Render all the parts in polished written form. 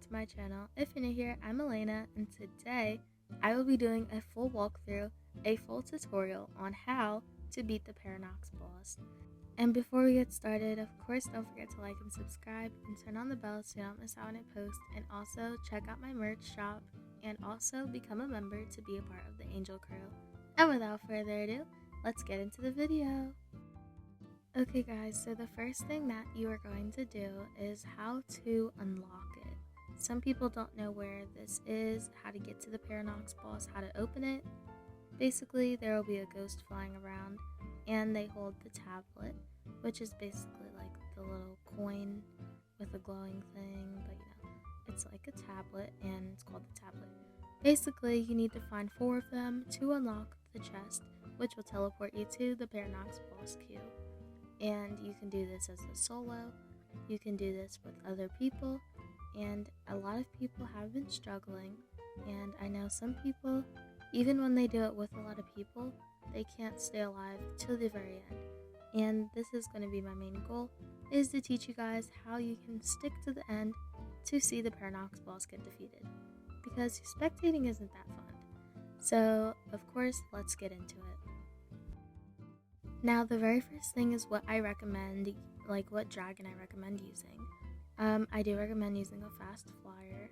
back to my channel. If you're new here, I'm Elena, and today I will be doing a full walkthrough, a full tutorial on how to beat the PARANOX boss. And before we get started, of course, don't forget to like and subscribe and turn on the bell so you don't miss out when I post, and also check out my merch shop and also become a member to be a part of the Angel Crew. And without further ado, let's get into the video. Okay guys, so the first thing that you are going to do is how to unlock it. Some people don't know where this is, how to get to the PARANOX boss, how to open it. Basically, there will be a ghost flying around and they hold the tablet, which is basically like the little coin with a glowing thing, but it's like a tablet and it's called the tablet. Basically, you need to find 4 of them to unlock the chest, which will teleport you to the PARANOX boss queue. And you can do this as a solo, you can do this with other people, and a lot of people have been struggling, and I know some people, even when they do it with a lot of people, they can't stay alive till the very end. And this is going to be my main goal, is to teach you guys how you can stick to the end to see the PARANOX boss get defeated, because spectating isn't that fun. So, of course, let's get into it. Now, the very first thing is what I recommend, like what dragon I recommend using. I do recommend using a fast flyer,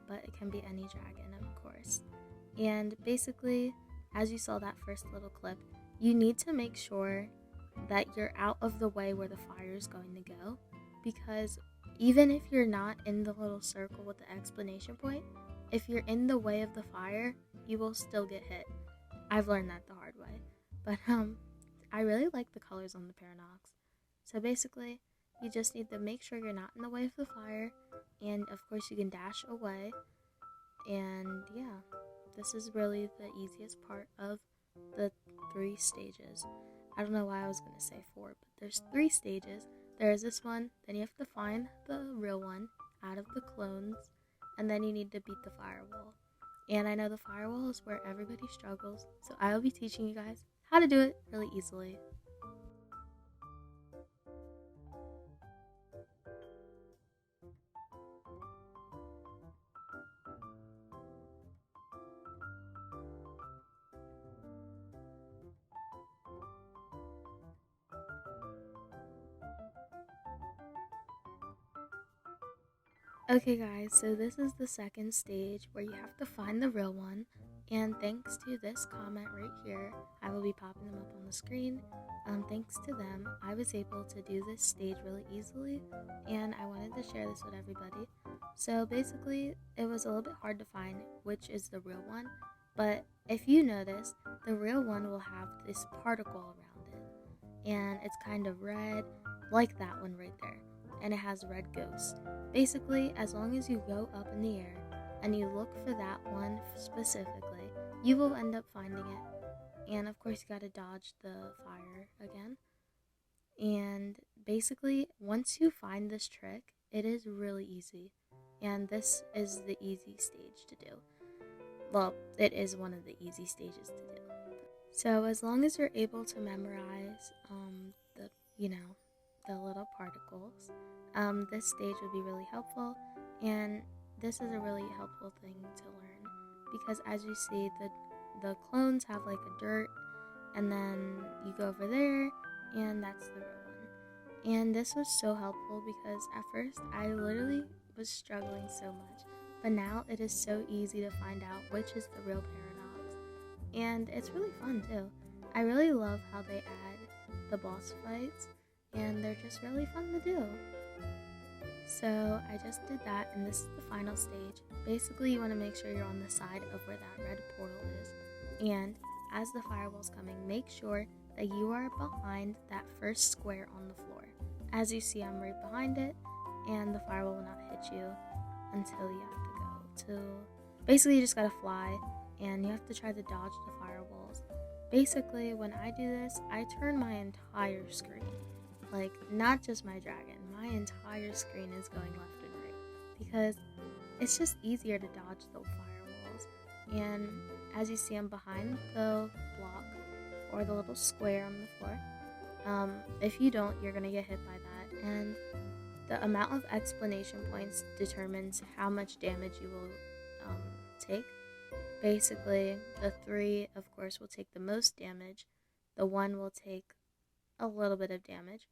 but it can be any dragon, of course. And basically, as you saw that first little clip, you need to make sure that you're out of the way where the fire is going to go, because even if you're not in the little circle with the exclamation point, if you're in the way of the fire, you will still get hit. I've learned that the hard way. But I really like the colors on the PARANOX. So basically, you just need to make sure you're not in the way of the fire, and of course you can dash away. And yeah, this is really the easiest part of the 3 stages. I don't know why I was going to say 4, but there's 3 stages. There's this one, then you have to find the real one out of the clones, and then you need to beat the firewall. And I know the firewall is where everybody struggles, so I will be teaching you guys how to do it really easily. Okay guys, so this is the second stage where you have to find the real one, and thanks to this comment right here, I will be popping them up on the screen. Thanks to them, I was able to do this stage really easily, and I wanted to share this with everybody. So basically, it was a little bit hard to find which is the real one, but if you notice, the real one will have this particle around it, and it's kind of red, like that one right there. And it has red ghosts. Basically, as long as you go up in the air and you look for that one specifically, you will end up finding it. And of course, you gotta dodge the fire again. And basically, once you find this trick, it is really easy. And this is the easy stage to do. Well, it is one of the easy stages to do. So as long as you're able to memorize the little particles, this stage would be really helpful, and this is a really helpful thing to learn, because as you see, the clones have like a dirt, and then you go over there, and that's the real one. And this was so helpful because at first I literally was struggling so much, but now it is so easy to find out which is the real PARANOX, and it's really fun too. I really love how they add the boss fights, and they're just really fun to do. So I just did that, and this is the final stage. Basically, you want to make sure you're on the side of where that red portal is, and as the firewall's coming, make sure that you are behind that first square on the floor. As you see, I'm right behind it, and the firewall will not hit you until you have to go to... Basically, you just gotta fly, and you have to try to dodge the firewalls. Basically, when I do this, I turn my entire screen. Like, not just my dragon, my entire screen is going left and right, because it's just easier to dodge the firewalls. And as you see, I'm behind the block, or the little square on the floor. If you don't, you're gonna get hit by that, and the amount of explanation points determines how much damage you will take. Basically, the 3, of course, will take the most damage. The 1 will take a little bit of damage.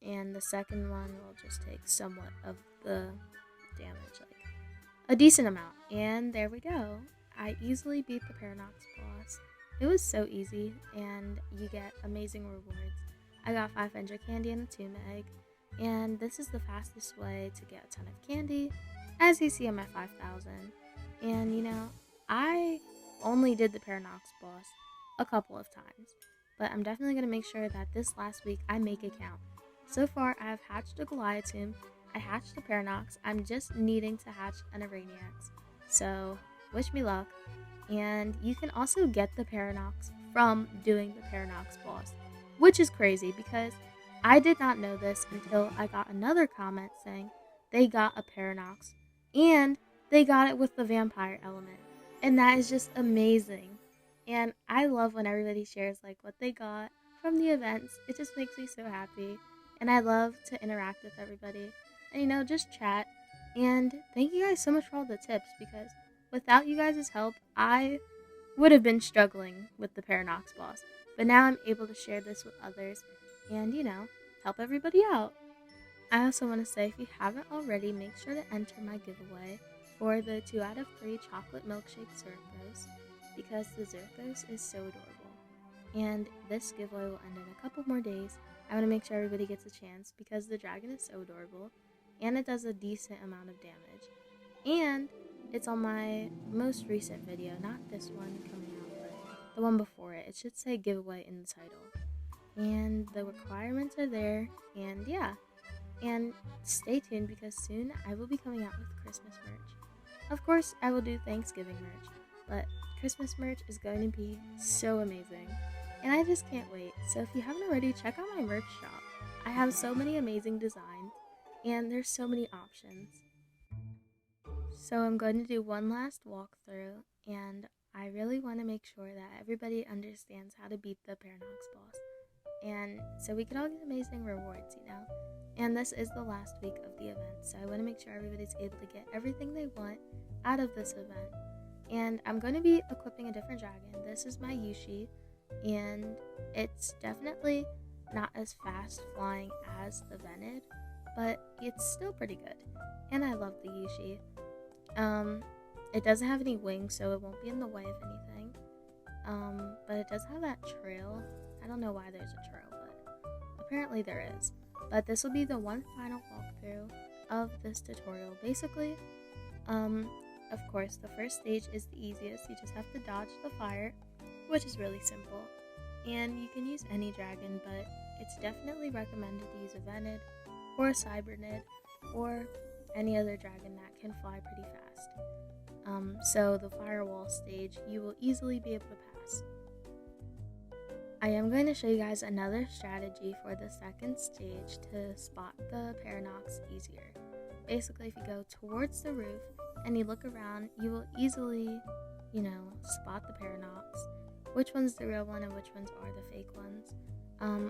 And the second one will just take somewhat of the damage, like a decent amount. And there we go. I easily beat the PARANOX boss. It was so easy, and you get amazing rewards. I got 500 candy and a tomb egg, and this is the fastest way to get a ton of candy. As you see, I'm at 5,000. And you know, I only did the PARANOX boss a couple of times, but I'm definitely going to make sure that this last week I make it count. So far, I have hatched a Goliath tomb, I hatched a PARANOX, I'm just needing to hatch an Araniax. So, wish me luck. And you can also get the PARANOX from doing the PARANOX boss, which is crazy because I did not know this until I got another comment saying they got a PARANOX and they got it with the vampire element. And that is just amazing. And I love when everybody shares like what they got from the events. It just makes me so happy. And I love to interact with everybody. And you know, just chat. And thank you guys so much for all the tips, because without you guys' help, I would have been struggling with the PARANOX boss. But now I'm able to share this with others and, you know, help everybody out. I also want to say, if you haven't already, make sure to enter my giveaway for the 2 out of 3 chocolate milkshake Zerthos, because the Zerthos is so adorable. And this giveaway will end in a couple more days. I want to make sure everybody gets a chance because the dragon is so adorable and it does a decent amount of damage. And it's on my most recent video, not this one coming out, but the one before it. It should say giveaway in the title. And the requirements are there, and yeah. And stay tuned because soon I will be coming out with Christmas merch. Of course, I will do Thanksgiving merch, but Christmas merch is going to be so amazing. And I just can't wait. So if you haven't already, check out my merch shop. I have so many amazing designs, and there's so many options. So I'm going to do one last walkthrough, and I really want to make sure that everybody understands how to beat the PARANOX boss. And so we can all get amazing rewards, you know. And this is the last week of the event, so I want to make sure everybody's able to get everything they want out of this event. And I'm going to be equipping a different dragon. This is my Yushi, and it's definitely not as fast flying as the Vened, but it's still pretty good. And I love the Yushi. It doesn't have any wings, so it won't be in the way of anything. But it does have that trail. I don't know why there's a trail, but apparently there is. But this will be the one final walkthrough of this tutorial. Basically, of course, the first stage is the easiest. You just have to dodge the fire, which is really simple. And you can use any dragon, but it's definitely recommended to use a Vened or a Cybernid or any other dragon that can fly pretty fast. So the firewall stage, you will easily be able to pass. I am going to show you guys another strategy for the second stage to spot the PARANOX easier. Basically, if you go towards the roof and you look around, you will easily, you know, spot the PARANOX. Which one's the real one and which ones are the fake ones.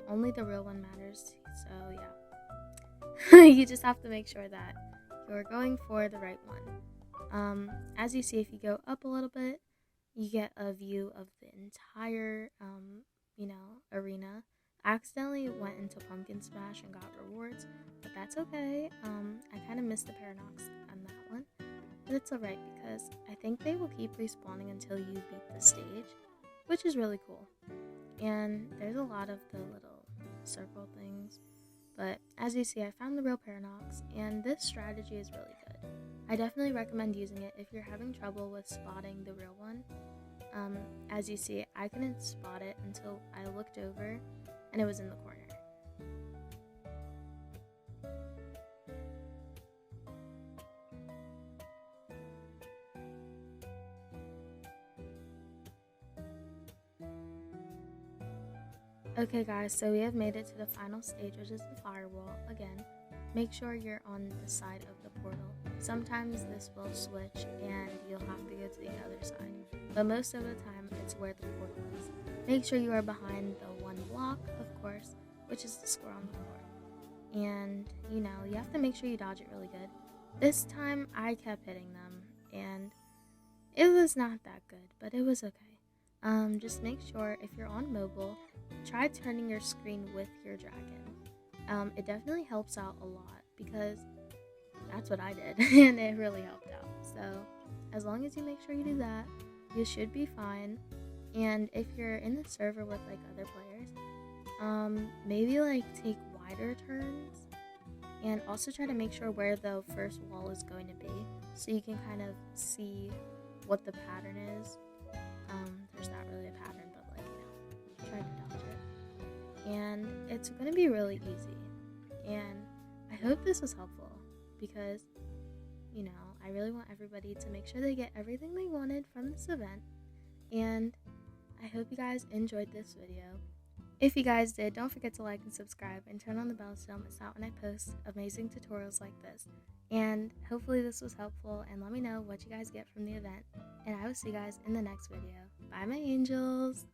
Only the real one matters, so yeah. You just have to make sure that you're going for the right one. As you see, if you go up a little bit, you get a view of the entire, arena. I accidentally went into Pumpkin Smash and got rewards, but that's okay. I kind of missed the PARANOX on that one, but it's alright because I think they will keep respawning until you beat the stage, which is really cool. And there's a lot of the little circle things, but as you see, I found the real PARANOX, and this strategy is really good. I definitely recommend using it if you're having trouble with spotting the real one. As you see, I couldn't spot it until I looked over and it was in the corner. Okay guys, so we have made it to the final stage, which is the firewall. Again, make sure you're on the side of the portal. Sometimes this will switch and you'll have to go to the other side, but most of the time it's where the portal is. Make sure you are behind the one block, of course, which is the square on the floor. and you know, you have to make sure you dodge it really good. This time I kept hitting them, and it was not that good, but it was okay. Just make sure if you're on mobile, try turning your screen with your dragon. It definitely helps out a lot because that's what I did, and it really helped out. So as long as you make sure you do that, you should be fine. And if you're in the server with like other players, maybe like take wider turns, and also try to make sure where the first wall is going to be, so you can kind of see what the pattern is. There's not really a pattern, but like, you know, try to dodge it. And it's going to be really easy. And I hope this was helpful because, you know, I really want everybody to make sure they get everything they wanted from this event. And I hope you guys enjoyed this video. If you guys did, don't forget to like and subscribe and turn on the bell so you don't miss out when I post amazing tutorials like this. And hopefully this was helpful, and let me know what you guys get from the event. And I will see you guys in the next video. Bye, my angels!